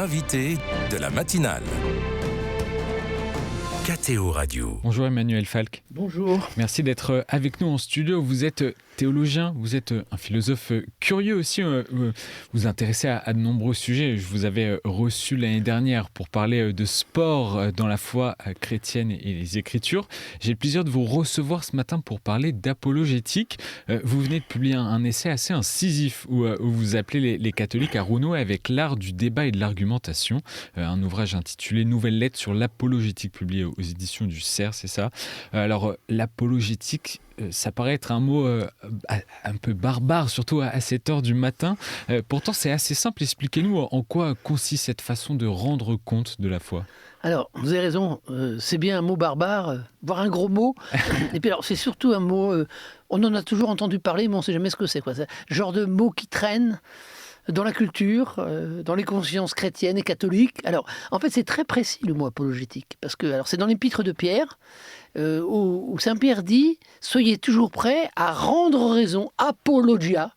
l'invité de la matinale. KTO Radio. Bonjour Emmanuel Falk. Bonjour. Merci d'être avec nous en studio. Vous êtes théologien, vous êtes un philosophe curieux aussi. Vous vous intéressez à de nombreux sujets. Je vous avais reçu l'année dernière pour parler de sport dans la foi chrétienne et les Écritures. J'ai le plaisir de vous recevoir ce matin pour parler d'apologétique. Vous venez de publier un essai assez incisif où vous appelez les catholiques à renouer avec l'art du débat et de l'argumentation. Un ouvrage intitulé « Nouvelle lettre sur l'apologétique » publié aux éditions du CERF, c'est ça. Alors, l'apologétique, ça paraît être un mot un peu barbare, surtout à cette heure du matin. Pourtant, c'est assez simple. Expliquez-nous en quoi consiste cette façon de rendre compte de la foi. Alors, vous avez raison, c'est bien un mot barbare, voire un gros mot. Et puis alors, c'est surtout un mot, on en a toujours entendu parler, mais on ne sait jamais ce que c'est, quoi. C'est un genre de mot qui traîne dans la culture, dans les consciences chrétiennes et catholiques. Alors, en fait, c'est très précis le mot apologétique, parce que alors, c'est dans l'épître de Pierre, où Saint Pierre dit « Soyez toujours prêts à rendre raison, apologia,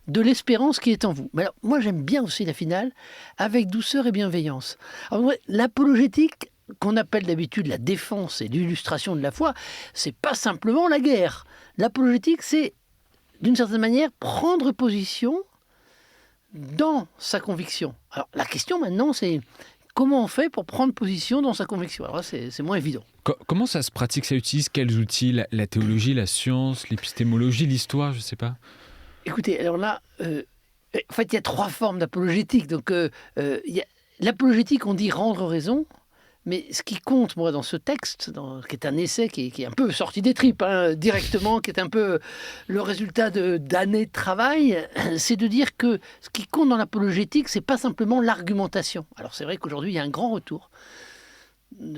de l'espérance qui est en vous ». Mais alors, moi, j'aime bien aussi la finale, avec douceur et bienveillance. Alors, l'apologétique, qu'on appelle d'habitude la défense et l'illustration de la foi, c'est pas simplement la guerre. L'apologétique, c'est, d'une certaine manière, prendre position dans sa conviction. Alors, la question maintenant, c'est comment on fait pour prendre position dans sa conviction. Alors là, c'est moins évident. Comment ça se pratique? Ça utilise quels outils? La théologie, la science, l'épistémologie, l'histoire, je ne sais pas. Écoutez, alors là, en fait, il y a trois formes d'apologétique. Donc, l'apologétique, on dit rendre raison. Mais ce qui compte, moi, dans ce texte, qui est un essai qui est un peu sorti des tripes, directement, qui est un peu le résultat d'années de travail, c'est de dire que ce qui compte dans l'apologétique, c'est pas simplement l'argumentation. Alors c'est vrai qu'aujourd'hui, il y a un grand retour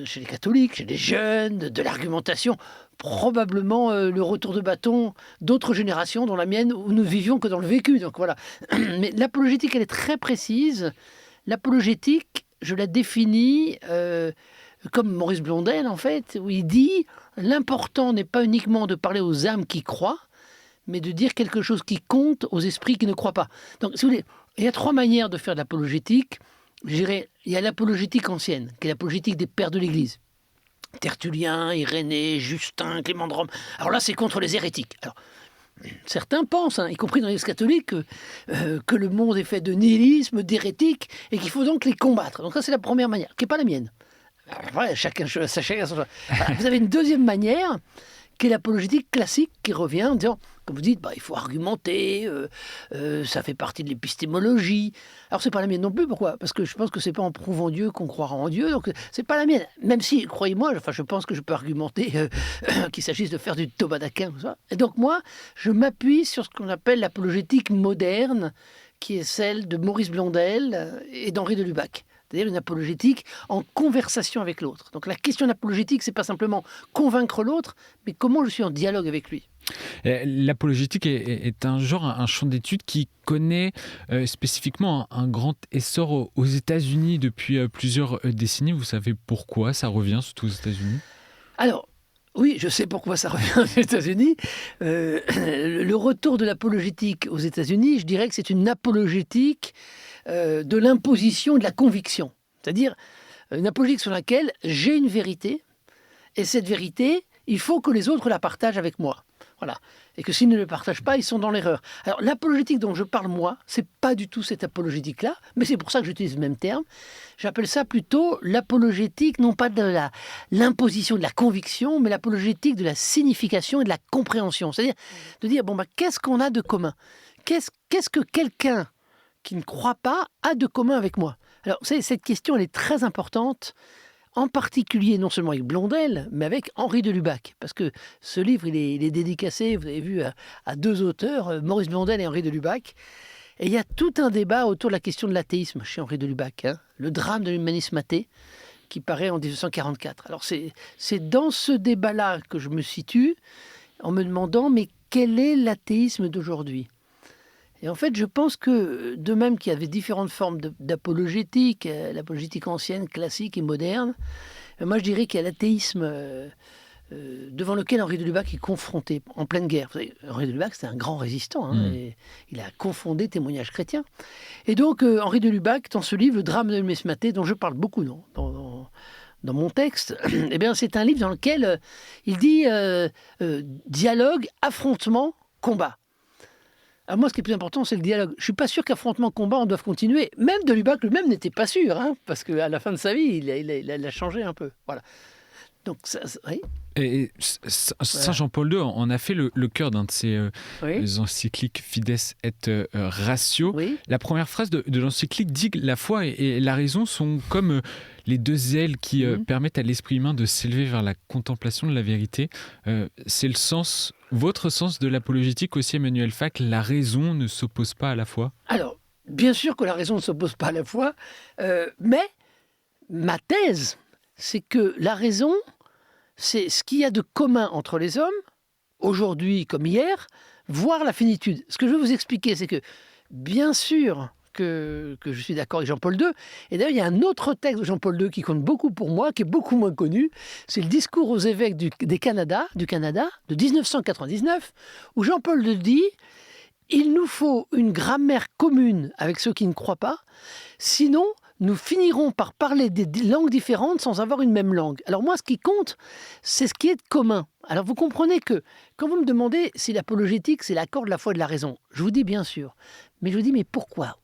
chez les catholiques, chez les jeunes, de l'argumentation, probablement le retour de bâton d'autres générations, dont la mienne, où nous vivions que dans le vécu. Donc voilà. Mais l'apologétique, elle est très précise. L'apologétique, je la définis comme Maurice Blondel, en fait, où il dit « L'important n'est pas uniquement de parler aux âmes qui croient, mais de dire quelque chose qui compte aux esprits qui ne croient pas. » Donc, si vous voulez, il y a trois manières de faire de l'apologétique. Je dirais, il y a l'apologétique ancienne, qui est l'apologétique des pères de l'Église. Tertullien, Irénée, Justin, Clément de Rome. Alors là, c'est contre les hérétiques. Alors, certains pensent, y compris dans l'Église catholique, que le monde est fait de nihilisme, d'hérétiques, et qu'il faut donc les combattre. Donc ça, c'est la première manière, qui n'est pas la mienne. Voilà, chacun son choix. Voilà, vous avez une deuxième manière, qui est l'apologétique classique, qui revient en disant, comme vous dites, il faut argumenter, ça fait partie de l'épistémologie. Alors c'est pas la mienne non plus, pourquoi? Parce que je pense que c'est pas en prouvant Dieu qu'on croira en Dieu, donc c'est pas la mienne. Même si, croyez-moi, je pense que je peux argumenter qu'il s'agisse de faire du Thomas d'Aquin. Et donc moi, je m'appuie sur ce qu'on appelle l'apologétique moderne, qui est celle de Maurice Blondel et d'Henri de Lubac. C'est-à-dire une apologétique en conversation avec l'autre. Donc la question de l'apologétique, c'est pas simplement convaincre l'autre, mais comment je suis en dialogue avec lui. L'apologétique est un genre, un champ d'études qui connaît spécifiquement un grand essor aux États-Unis depuis plusieurs décennies. Vous savez pourquoi ça revient surtout aux États-Unis? Alors, oui, je sais pourquoi ça revient aux États-Unis. Le retour de l'apologétique aux États-Unis, je dirais que c'est une apologétique de l'imposition de la conviction. C'est-à-dire une apologétique sur laquelle j'ai une vérité, et cette vérité, il faut que les autres la partagent avec moi. Voilà. Et que s'ils ne le partagent pas, ils sont dans l'erreur. Alors l'apologétique dont je parle moi, c'est pas du tout cette apologétique-là, mais c'est pour ça que j'utilise le même terme. J'appelle ça plutôt l'apologétique, non pas de l'imposition de la conviction, mais l'apologétique de la signification et de la compréhension. C'est-à-dire de dire, qu'est-ce qu'on a de commun? Qu'est-ce que quelqu'un qui ne croit pas a de commun avec moi? Alors, cette question, elle est très importante, en particulier non seulement avec Blondel, mais avec Henri de Lubac. Parce que ce livre, il est dédicacé, vous avez vu, à deux auteurs, Maurice Blondel et Henri de Lubac. Et il y a tout un débat autour de la question de l'athéisme chez Henri de Lubac. Le drame de l'humanisme athée, qui paraît en 1944. Alors, c'est dans ce débat-là que je me situe, en me demandant, mais quel est l'athéisme d'aujourd'hui ? Et en fait, je pense que, de même qu'il y avait différentes formes d'apologétique, l'apologétique ancienne, classique et moderne, moi je dirais qu'il y a l'athéisme devant lequel Henri de Lubac est confronté en pleine guerre. Vous savez, Henri de Lubac, c'était un grand résistant. Hein, et il a confondé témoignage chrétien. Et donc, Henri de Lubac, dans ce livre, Le drame de Mess Mathé, dont je parle beaucoup dans mon texte, eh bien, c'est un livre dans lequel il dit dialogue, affrontement, combat. Alors moi, ce qui est plus important, c'est le dialogue. Je ne suis pas sûr qu'affrontement, combat, on doive continuer. Même de Lubac lui-même n'était pas sûr, hein, parce qu'à la fin de sa vie, il a changé un peu. Voilà. Donc, oui. Et Saint Jean-Paul II en a fait le cœur d'un de ses encycliques Fides et Ratio. Oui. La première phrase de l'encyclique dit que la foi et la raison sont comme les deux ailes qui permettent à l'esprit humain de s'élever vers la contemplation de la vérité. C'est le sens, votre sens de l'apologétique aussi, Emmanuel Fac. La raison ne s'oppose pas à la foi. Alors, bien sûr que la raison ne s'oppose pas à la foi, mais ma thèse, c'est que la raison, c'est ce qu'il y a de commun entre les hommes, aujourd'hui comme hier, voire la finitude. Ce que je veux vous expliquer, c'est que, bien sûr que je suis d'accord avec Jean-Paul II, et d'ailleurs, il y a un autre texte de Jean-Paul II qui compte beaucoup pour moi, qui est beaucoup moins connu, c'est le discours aux évêques du Canada de 1999, où Jean-Paul II dit « Il nous faut une grammaire commune avec ceux qui ne croient pas, sinon nous finirons par parler des langues différentes sans avoir une même langue. » Alors moi, ce qui compte, c'est ce qui est commun. Alors vous comprenez que, quand vous me demandez si l'apologétique, c'est l'accord de la foi et de la raison, je vous dis bien sûr. Mais je vous dis, mais pourquoi ?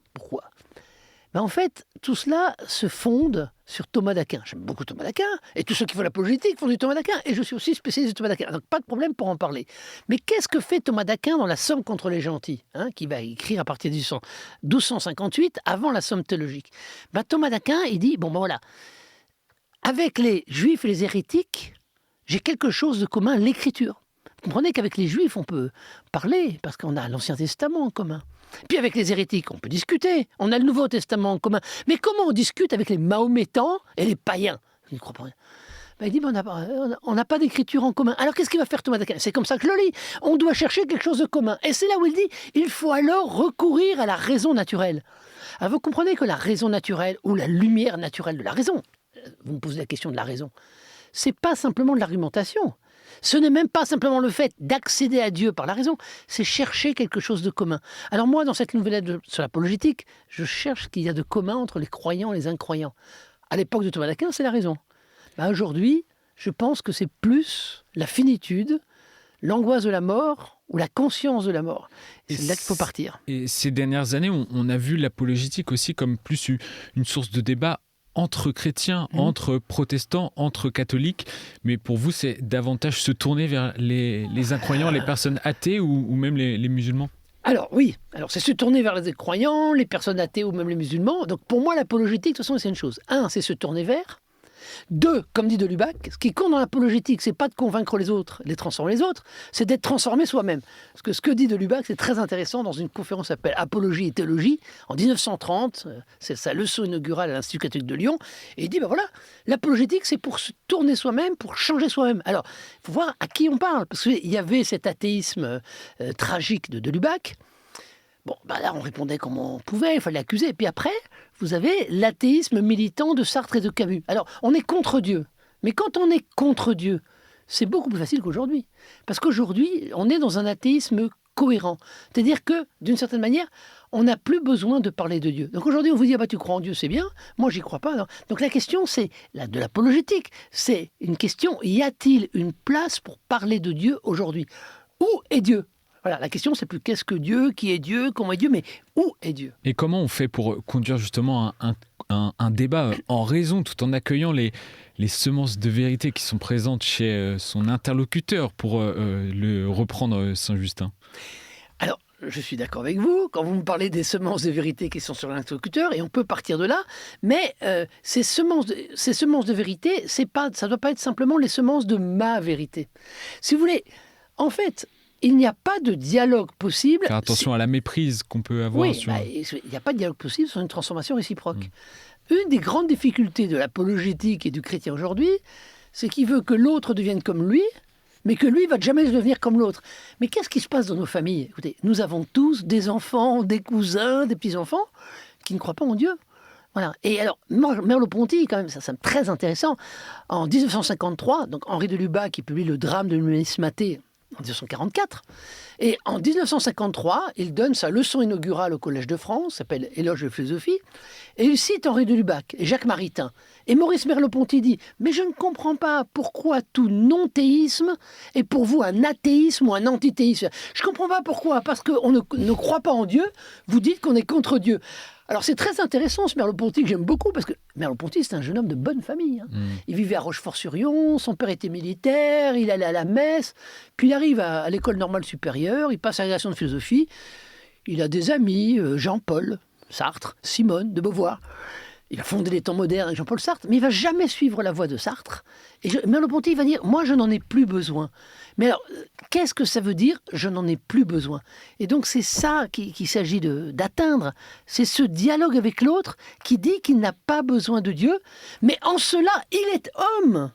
Ben en fait, tout cela se fonde sur Thomas d'Aquin. J'aime beaucoup Thomas d'Aquin, et tous ceux qui font l'apologétique font du Thomas d'Aquin, et je suis aussi spécialiste de Thomas d'Aquin, donc pas de problème pour en parler. Mais qu'est-ce que fait Thomas d'Aquin dans la Somme contre les gentils, qui va écrire à partir de 1258, avant la Somme théologique? Ben, Thomas d'Aquin, il dit, voilà, avec les juifs et les hérétiques, j'ai quelque chose de commun, l'écriture. Vous comprenez qu'avec les juifs, on peut parler, parce qu'on a l'Ancien Testament en commun. Puis avec les hérétiques, on peut discuter. On a le Nouveau Testament en commun. Mais comment on discute avec les mahométans et les païens? Je ne crois pas rien. Ben, il dit, on n'a pas d'écriture en commun. Alors qu'est-ce qu'il va faire Thomas d'Aquin? C'est comme ça que je le lis. On doit chercher quelque chose de commun. Et c'est là où il dit, il faut alors recourir à la raison naturelle. Alors vous comprenez que la raison naturelle, ou la lumière naturelle de la raison, vous me posez la question de la raison, c'est pas simplement de l'argumentation. Ce n'est même pas simplement le fait d'accéder à Dieu par la raison, c'est chercher quelque chose de commun. Alors moi, dans cette nouvelle lettre sur l'apologétique, je cherche ce qu'il y a de commun entre les croyants et les incroyants. À l'époque de Thomas d'Aquin, c'est la raison. Aujourd'hui, je pense que c'est plus la finitude, l'angoisse de la mort ou la conscience de la mort. C'est là qu'il faut partir. Et ces dernières années, on a vu l'apologétique aussi comme plus une source de débat entre chrétiens, entre protestants, entre catholiques. Mais pour vous, c'est davantage se tourner vers les incroyants, les personnes athées ou même les musulmans? Alors oui, c'est se tourner vers les croyants, les personnes athées ou même les musulmans. Donc pour moi, l'apologétique, de toute façon, c'est une chose. 1, c'est se tourner vers. 2, comme dit de Lubac, ce qui compte dans l'apologétique, c'est pas de convaincre les autres, de transformer les autres, c'est d'être transformé soi-même. Parce que ce que dit de Lubac, c'est très intéressant dans une conférence qui s'appelle Apologie et théologie, en 1930, c'est sa leçon inaugurale à l'Institut catholique de Lyon, et il dit, l'apologétique, c'est pour se tourner soi-même, pour changer soi-même. Alors, il faut voir à qui on parle, parce qu'il y avait cet athéisme tragique de Lubac. Là, on répondait comme on pouvait, il fallait l'accuser. Et puis après, vous avez l'athéisme militant de Sartre et de Camus. Alors, on est contre Dieu. Mais quand on est contre Dieu, c'est beaucoup plus facile qu'aujourd'hui. Parce qu'aujourd'hui, on est dans un athéisme cohérent. C'est-à-dire que, d'une certaine manière, on n'a plus besoin de parler de Dieu. Donc aujourd'hui, on vous dit, tu crois en Dieu, c'est bien. Moi, j'y crois pas. Non. Donc la question, c'est de l'apologétique. C'est une question, y a-t-il une place pour parler de Dieu aujourd'hui? Où est Dieu? Voilà, la question, c'est plus qu'est-ce que Dieu, qui est Dieu, comment est Dieu, mais où est Dieu? Et comment on fait pour conduire justement un débat en raison, tout en accueillant les semences de vérité qui sont présentes chez son interlocuteur, pour le reprendre Saint-Justin? Alors, je suis d'accord avec vous, quand vous me parlez des semences de vérité qui sont sur l'interlocuteur, et on peut partir de là, mais ces semences de vérité, ça ne doit pas être simplement les semences de ma vérité. Si vous voulez, en fait, il n'y a pas de dialogue possible. Faire attention à la méprise qu'on peut avoir. Oui, il n'y a pas de dialogue possible sur une transformation réciproque. Une des grandes difficultés de l'apologétique et du chrétien aujourd'hui, c'est qu'il veut que l'autre devienne comme lui, mais que lui ne va jamais devenir comme l'autre. Mais qu'est-ce qui se passe dans nos familles? Écoutez, nous avons tous des enfants, des cousins, des petits-enfants qui ne croient pas en Dieu. Voilà. Et alors, Merleau-Ponty, quand même, ça c'est très intéressant. En 1953, donc Henri de Lubac qui publie le drame de numismatie en 1944. Et en 1953, il donne sa leçon inaugurale au Collège de France, s'appelle Éloge de philosophie, et il cite Henri de Lubac et Jacques Maritain. Et Maurice Merleau-Ponty dit « Mais je ne comprends pas pourquoi tout non-théisme est pour vous un athéisme ou un antithéisme. Je ne comprends pas pourquoi, parce qu'on ne croit pas en Dieu, vous dites qu'on est contre Dieu. » Alors c'est très intéressant ce Merleau-Ponty que j'aime beaucoup parce que Merleau-Ponty c'est un jeune homme de bonne famille. Il vivait à Rochefort-sur-Yon, son père était militaire, il allait à la messe, puis il arrive à l'école normale supérieure, il passe à l'agrégation de philosophie, il a des amis, Jean-Paul Sartre, Simone de Beauvoir. Il a fondé les temps modernes avec Jean-Paul Sartre, mais il ne va jamais suivre la voie de Sartre. Et Merleau-Ponty va dire « Moi, je n'en ai plus besoin ». Mais alors, qu'est-ce que ça veut dire « je n'en ai plus besoin » Et donc, c'est ça qu'il s'agit d'atteindre. C'est ce dialogue avec l'autre qui dit qu'il n'a pas besoin de Dieu, mais en cela, il est homme.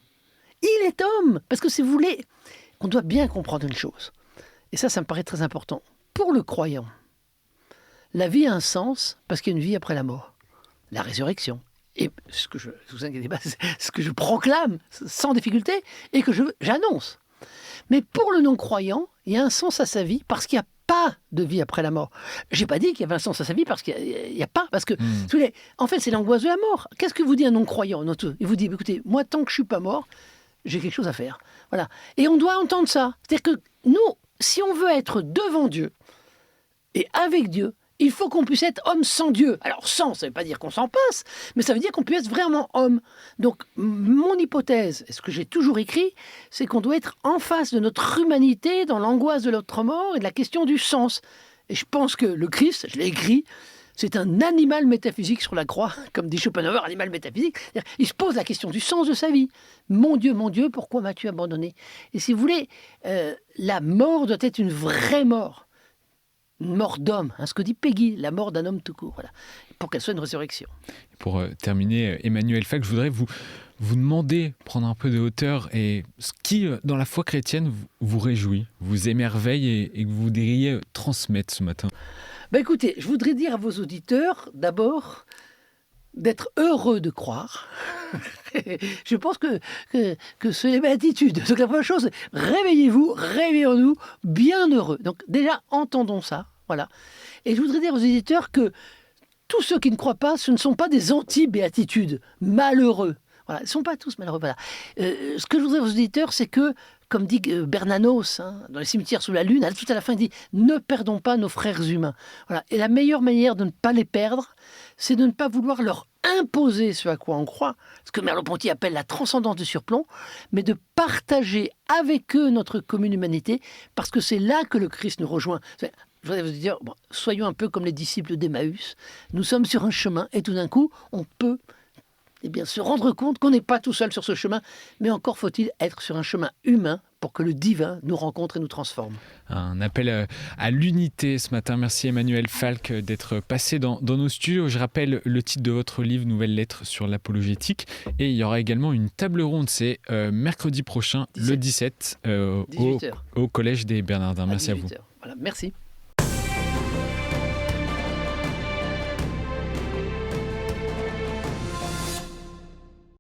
Il est homme. Parce que si vous voulez, on doit bien comprendre une chose. Et ça me paraît très important. Pour le croyant, la vie a un sens parce qu'il y a une vie après la mort. La résurrection. Et ce que vous inquiétez pas, c'est ce que je proclame sans difficulté et que j'annonce. Mais pour le non-croyant, il y a un sens à sa vie parce qu'il n'y a pas de vie après la mort. Je n'ai pas dit qu'il y avait un sens à sa vie parce qu'il n'y a pas. Parce que, en fait, c'est l'angoisse de la mort. Qu'est-ce que vous dit un non-croyant? Il vous dit, écoutez, moi, tant que je ne suis pas mort, j'ai quelque chose à faire. Voilà. Et on doit entendre ça. C'est-à-dire que nous, si on veut être devant Dieu et avec Dieu, il faut qu'on puisse être homme sans Dieu. Alors sans, ça ne veut pas dire qu'on s'en passe, mais ça veut dire qu'on puisse être vraiment homme. Donc mon hypothèse, et ce que j'ai toujours écrit, c'est qu'on doit être en face de notre humanité, dans l'angoisse de notre mort et de la question du sens. Et je pense que le Christ, je l'ai écrit, c'est un animal métaphysique sur la croix, comme dit Schopenhauer, animal métaphysique. Il se pose la question du sens de sa vie. Mon Dieu, pourquoi m'as-tu abandonné? Et si vous voulez, la mort doit être une vraie mort. Une mort d'homme, ce que dit Peggy, la mort d'un homme tout court, voilà, pour qu'elle soit une résurrection. Pour terminer, Emmanuel Falk, je voudrais vous demander, prendre un peu de hauteur, et ce qui, dans la foi chrétienne, vous réjouit, vous émerveille et que vous voudriez transmettre ce matin. Écoutez, je voudrais dire à vos auditeurs, d'abord, d'être heureux de croire. Je pense que c'est la attitude. Donc la première chose, réveillez-vous, réveillons-nous, bien heureux. Donc déjà, entendons ça. Voilà. Et je voudrais dire aux éditeurs que tous ceux qui ne croient pas, ce ne sont pas des anti-béatitudes, malheureux. Voilà. Ils ne sont pas tous malheureux. Voilà. Ce que je voudrais dire aux éditeurs, c'est que, comme dit Bernanos, dans les cimetières sous la lune, tout à la fin, il dit « Ne perdons pas nos frères humains ». Voilà. Et la meilleure manière de ne pas les perdre, c'est de ne pas vouloir leur imposer ce à quoi on croit, ce que Merleau-Ponty appelle la transcendance du surplomb, mais de partager avec eux notre commune humanité, parce que c'est là que le Christ nous rejoint. Je voudrais vous dire, soyons un peu comme les disciples d'Emmaüs. Nous sommes sur un chemin et tout d'un coup, on peut se rendre compte qu'on n'est pas tout seul sur ce chemin, mais encore faut-il être sur un chemin humain pour que le divin nous rencontre et nous transforme. Un appel à l'unité ce matin. Merci Emmanuel Falk d'être passé dans nos studios. Je rappelle le titre de votre livre, Nouvelles lettres sur l'apologétique. Et il y aura également une table ronde, c'est mercredi prochain, le 17, au Collège des Bernardins. Merci à vous. Voilà, merci.